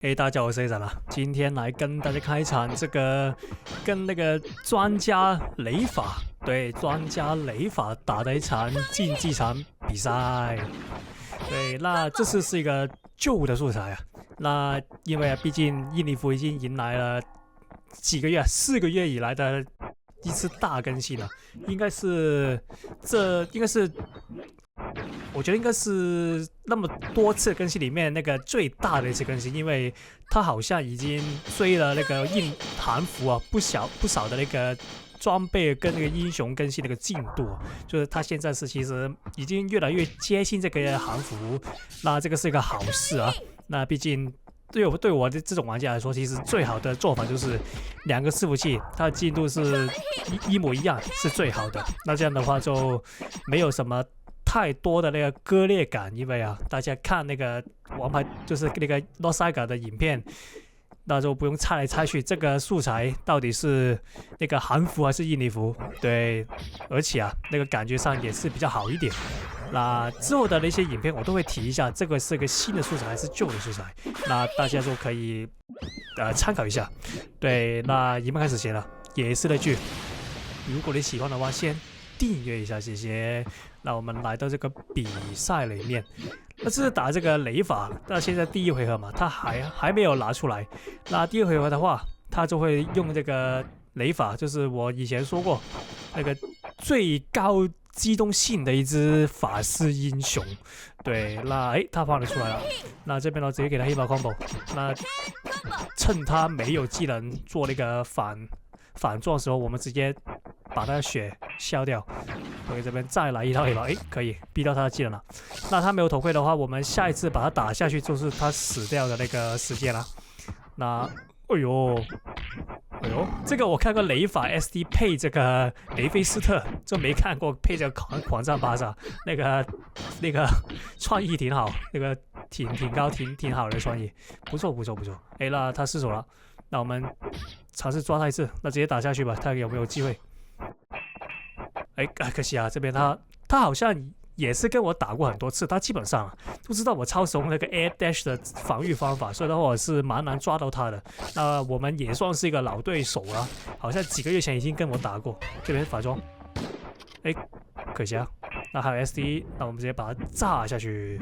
嘿，大家好，我是 Saga 啦。今天来跟大家开一场这个跟那个专家雷法，对，专家雷法打的一场竞技场比赛。对，那这次是一个旧的素材啊。那因为毕竟印尼服已经迎来了几个月，4个月以来的一次大更新了，应该是我觉得应该是那么多次更新里面那个最大的一次更新，因为它好像已经追了那个韩服啊不少的那个装备跟那个英雄更新的一个进度，就是它现在是其实已经越来越接近这个韩服，那这个是一个好事啊。那毕竟对我的这种玩家来说，其实最好的做法就是2个伺服器，它的进度是一模一样，是最好的。那这样的话就没有什么太多的那个割裂感，因为啊，大家看那个王牌就是那个罗斯萨嘎的影片，那就不用猜来猜去，这个素材到底是那个韩服还是印尼服？对，而且啊，那个感觉上也是比较好一点。那之后的那些影片我都会提一下，这个是个新的素材还是旧的素材，那大家就可以参考一下。对，那影片开始前了，也是那句，如果你喜欢的话，先订阅一下，谢谢。那我们来到这个比赛里面，那这是打这个雷法，那现在第1回合嘛，他还没有拿出来。那第2回合的话，他就会用这个雷法，就是我以前说过那个最高机动性的一只法师英雄。对，那他放得出来了。那这边呢，直接给他黑毛 combo。那趁他没有技能做那个反撞的时候，我们直接把他的血消掉。OK， 这边再来一套黑毛，可以逼到他的技能了。那他没有头盔的话，我们下一次把他打下去就是他死掉的那个时间了。那，哎呦，这个我看过雷法 SD 配这个雷菲斯特，就没看过配这个狂战巴萨，那个创意挺好，那个挺高挺好的创意，不错。那他失手了，那我们尝试抓他一次，那直接打下去吧，看有没有机会。可惜啊，这边他好像也是跟我打过很多次，他基本上都知道我超怂那个 air dash 的防御方法，所以的话我是蛮难抓到他的。那我们也算是一个老对手了，好像几个月前已经跟我打过。这边法装，可惜啊。那还有 SD， 那我们直接把它炸下去。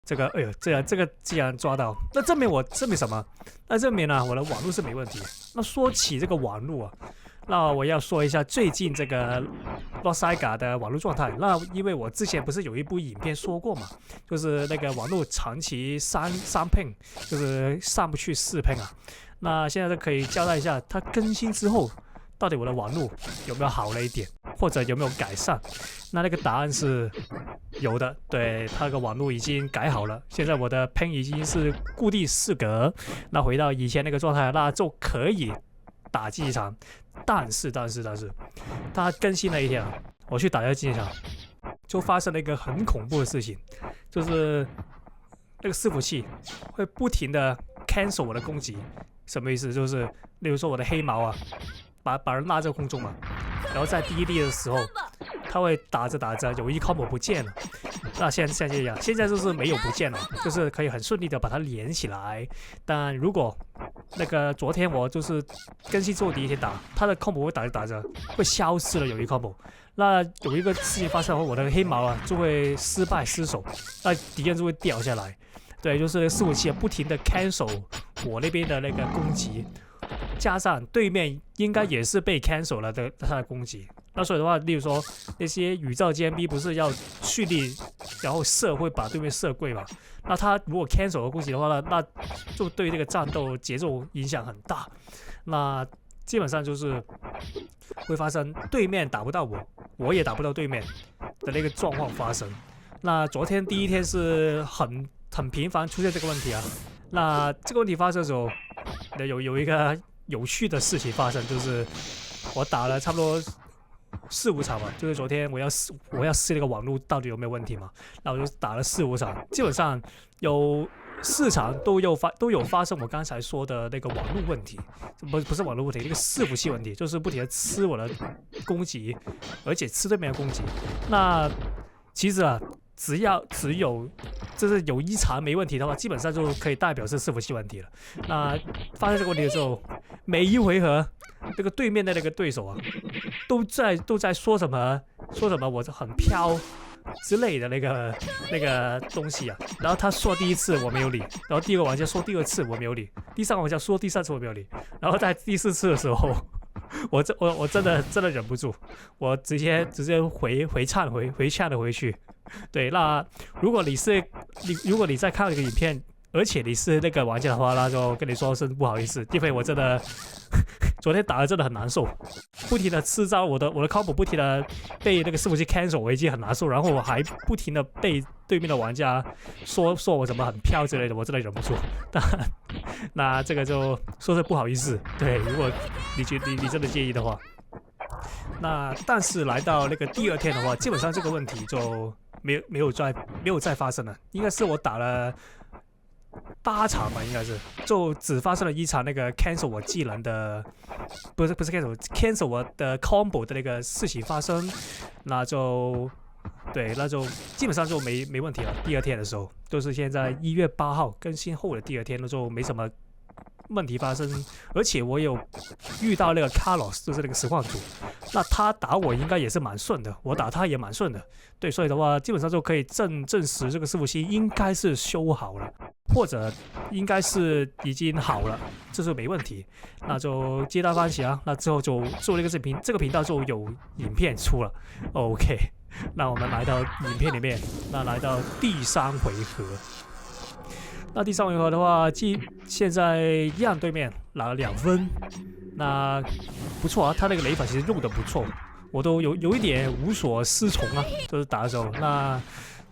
这个既然抓到，那证明什么？那证明我的网络是没问题。那说起这个网络啊，那我要说一下最近这个罗斯萨嘎的网络状态。那因为我之前不是有一部影片说过嘛，就是那个网络长期3 ping， 就是上不去4 ping 啊。那现在就可以交代一下，它更新之后到底我的网络有没有好了一点，或者有没有改善？那个答案是有的，对，它的网络已经改好了。现在我的 ping 已经是固定4格，那回到以前那个状态，那就可以打竞技场。但是，它更新了一天我去打这个竞技场，就发生了一个很恐怖的事情，就是那个伺服器会不停的 cancel 我的攻击。什么意思？就是例如说我的黑毛把人拉在空中嘛，然后在第一粒的时候，他会打着有一 combo 不见了。那现在这样，现在就是没有不见了，就是可以很顺利的把它连起来。但如果那个昨天我就是更新之后第1天打，他的 combo 会打着会消失了，有一 combo。那有一个事情发生后，我的黑毛就会失手，那敌人就会掉下来。对，就是伺服器不停的 cancel 我那边的那个攻击。加上对面应该也是被 cancel 了的他的攻击，那所以的话，例如说那些宇宙尖兵不是要蓄力，然后会把对面射跪嘛？那他如果 cancel 了攻击的话呢，那就对这个战斗节奏影响很大。那基本上就是会发生对面打不到我也打不到对面的那个状况发生。那昨天第1天是很频繁出现这个问题啊。那这个问题发生的时候，有一个有趣的事情发生，就是我打了差不多4、5场嘛，就是昨天我要试那个网络到底有没有问题嘛，那我就打了4、5场，基本上有4场都有发生我刚才说的那个网络问题，不是网络问题，那个伺服器问题，就是不停的吃我的攻击，而且吃对面的攻击。那其实只有就是有异常没问题的话，基本上就可以代表是伺服器问题了。那发生这个问题的时候，每一回合那个对面的那个对手啊，都在说什么我很飘之类的那个东西啊。然后他说第一次我没有理，然后第二个玩家说第二次我没有理，第三个玩家说第三次我没有理，然后在第四次的时候。我真的忍不住，我直接回呛了回去。对，那如果你在看这个影片，而且你是那个玩家的话，那就跟你说声不好意思，因为我真的昨天打的真的很难受，不停的吃招，我的 combo 不停的被那个伺服器 cancel， 我已经很难受，然后我还不停的被对面的玩家说我怎么很飘之类的，我真的忍不住。那这个就说是不好意思，对，如果你真的介意的话，那但是来到那个第二天的话，基本上这个问题就没有再发生了，应该是我打了8场吧，应该是就只发生了1场那个 cancel 我技能的，不是 cancel 我的 combo 的那个事情发生，那就基本上就没问题了。第二天的时候，就是现在1月8号更新后的第二天，就没什么问题发生，而且我有遇到那个 Carlos， 就是那个实况组，那他打我应该也是蛮顺的，我打他也蛮顺的，对，所以的话基本上就可以证实这个伺服器应该是修好了，或者应该是已经好了，这是没问题，那就皆大欢喜啊。那之后就做了一个视频，这个频道就有影片出了 ，OK。那我们来到影片里面，那来到第3回合。那第3回合的话，现在一样对面拿了2分，那不错啊，他那个雷法其实用的不错，我都有一点无所适从啊，就是打的时候。那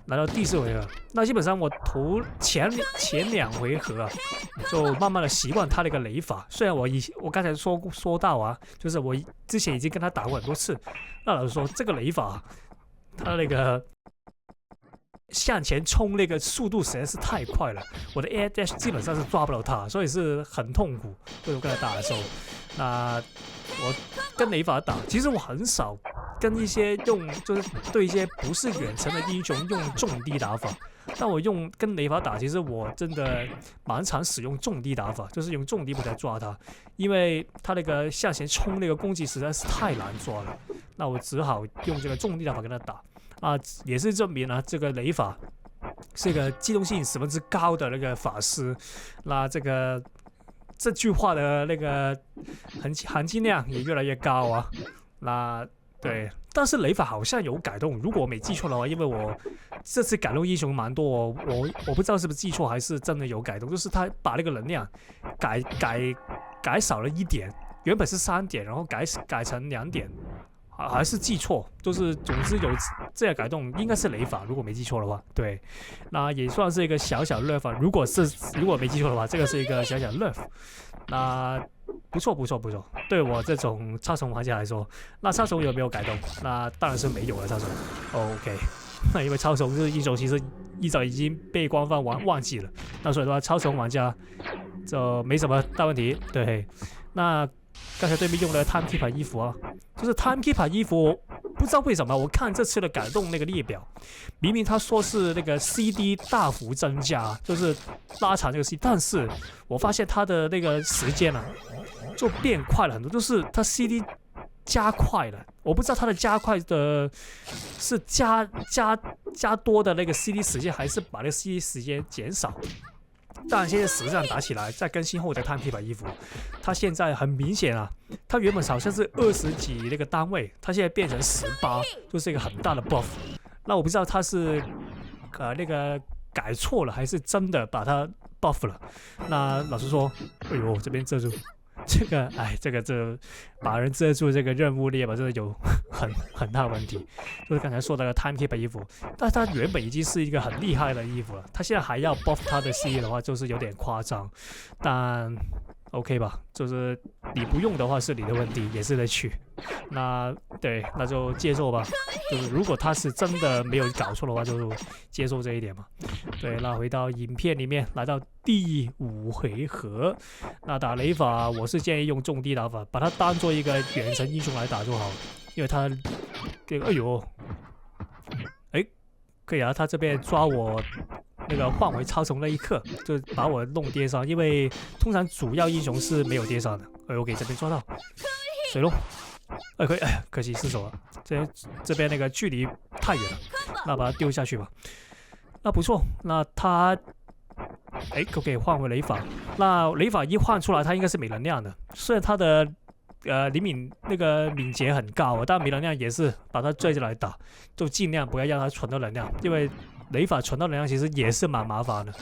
来到第4回合，那基本上我前2回合啊，就慢慢的习惯他那个雷法。虽然我刚才说到啊，就是我之前已经跟他打过很多次，那老实说这个雷法，他那个向前冲那个速度实在是太快了，我的 air dash 基本上是抓不到他，所以是很痛苦。对我跟他打的时候，那我跟雷法打，其实我很少跟一些就是对一些不是远程的英雄用重低打法，但我跟雷法打，其实我真的蛮常使用重低打法，就是用重低步来抓他，因为他那个向前冲那个攻击实在是太难抓了，那我只好用这个重低打法跟他打。啊，也是证明了这个雷法是一个机动性10分之高的那个法师，那这句话的那个含金量也越来越高啊。那对，但是雷法好像有改动，如果我没记错的话，因为我这次改动英雄蛮多，我不知道是不是记错还是真的有改动，就是他把那个能量改少了1点，原本是3点，然后改成2点。还是记错，就是总之有这样改动，应该是雷法，如果没记错的话，对，那也算是一个小小 nerf， 如果没记错的话，这个是一个小小 nerf， 那不错，对我这种超虫玩家来说，那超虫有没有改动？那当然是没有了，超虫 ，OK， 那因为超虫这个英雄其实一早已经被官方忘记了，那所以说超虫玩家就没什么大问题，对，那。刚才对面用的 Timekeeper 衣服啊，就是 Timekeeper 衣服，不知道为什么我看这次的改动那个列表，明明他说是那个 CD 大幅增加，就是拉长这个 CD， 但是我发现他的那个时间啊，就变快了很多，就是他 CD 加快了，我不知道他的加快的是加多的那个 CD 时间，还是把那个 CD 时间减少。当然，现在实际上打起来，在更新后的 Timekeeper 衣服，它现在很明显啊，它原本好像是20几那个单位，它现在变成18，就是一个很大的 buff。那我不知道它是那个改错了，还是真的把它 buff 了。那老实说，哎呦，这边遮住这个，把人遮住这个任务列表真的有很大问题。就是刚才说的那个 Timekeeper 衣服，但它原本已经是一个很厉害的衣服了，它现在还要 buff 它的 CE 的话，就是有点夸张。但 OK 吧，就是你不用的话是你的问题，也是得去。那对，那就接受吧。就是如果他是真的没有搞错的话，就接受这一点嘛。对，那回到影片里面，来到第5回合，那打雷法，我是建议用重低打法，把它当做一个远程英雄来打就好，因为他这个哎呦，可以啊，他这边抓我那个换为超虫那一刻，就把我弄跌伤，因为通常主要英雄是没有跌伤的。OK， 这边抓到水龙，可以，哎呀，可惜失手了。这边那个距离太远了，那把它丢下去吧。那不错，那他可以换回雷法。那雷法一换出来，他应该是没能量的，虽然他的灵敏那个敏捷很高，但没能量也是把他拽进来打，就尽量不要让他存到能量，因为雷法存到能量其实也是蛮麻烦的。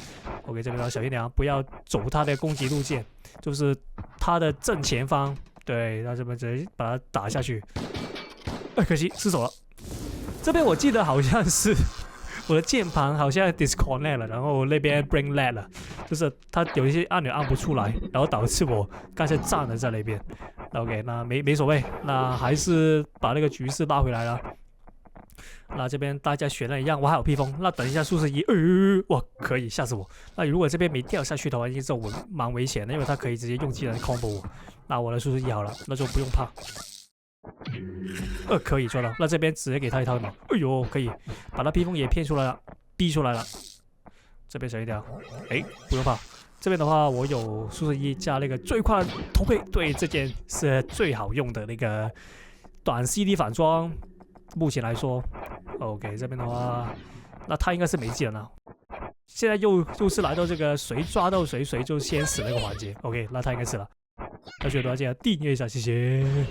OK， 这边要小心点啊，不要走他的攻击路线，就是他的正前方。对，那这边直接把他打下去。可惜失手了。这边我记得好像是我的键盘好像 disconnect 了，然后那边 bring lag 了，就是它有一些按钮按不出来，然后导致我刚才站了在那边。OK， 那没所谓，那还是把那个局势拉回来了。那这边大家选了一样，我还有披风。那等一下术士一，哇，可以吓死我。那如果这边没掉下去的话，应该是我蛮危险的，因为他可以直接用技能 combo 我。那我的术士一好了，那就不用怕。可以抓到。那这边直接给他一套嘛。哎呦，可以把他披风也骗出来了，逼出来了。这边小一点，不用怕。这边的话，我有术士一加那个最快头盔，对，这件是最好用的那个短 CD 反装。目前来说 ，OK， 这边的话，那他应该是没技能了。现在又是来到这个谁抓到谁就先死那个环节。OK， 那他应该死了。要学的话记得订阅一下，谢谢。